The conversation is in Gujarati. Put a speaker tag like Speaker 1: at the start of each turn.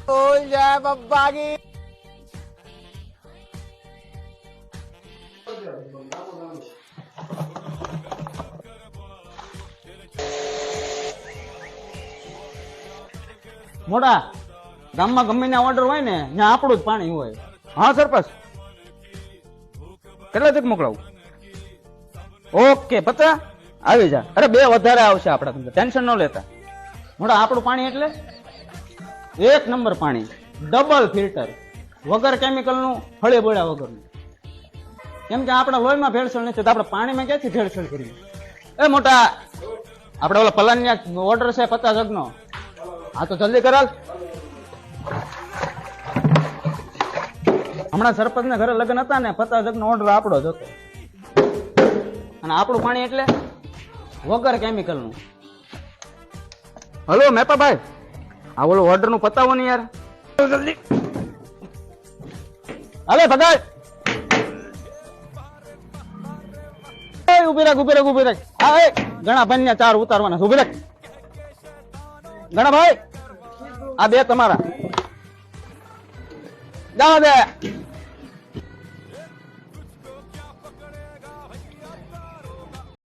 Speaker 1: Oh ya, babagi.
Speaker 2: મોટા ગામમાં ગમે ના ઓર્ડર હોય ને ત્યાં આપણું જ પાણી હોય.
Speaker 3: હા સરપંચ, કેટલા તક મોકલાવું? ઓકે પતા આવી જા. અરે 2 વધારે આવશે આપડા તમને, ટેન્શન ન લેતા.
Speaker 2: મોટા આપણું પાણી એટલે 1 નંબર પાણી, ડબલ ફિલ્ટર, વગર કેમિકલ નું, હળે બોળ્યા વગરનું. કેમ કે આપણા લોહીમાં ભેળસેળ નથી તો આપણે પાણીમાં ક્યાંથી ભેળસેળ કરીએ?
Speaker 3: એ મોટા,
Speaker 2: આપણે ઓલા પલાનિયા ઓર્ડર છે 50 જગનો.
Speaker 3: હા તો જલ્દી કરાલ.
Speaker 2: હમણાં સરપંચ ના ઘરે લગ્ન હતા ને, 50 જગનો ઓર્ડર આપણો જ હતો. અને આપણું પાણી એટલે વગર કેમિકલ નું.
Speaker 3: હલો મેપાભાઈ, આ ઓલો ઓર્ડર નું પતાવો ને યાર જલ્દી.
Speaker 2: અલે ભગાય, ઉભી રાખ. હા એ ઘણા ભાઈ 4 ઉતારવાના છે, ઉભી રાખ. ઘણા ભાઈ, આ 2 તમારા. જવા દે.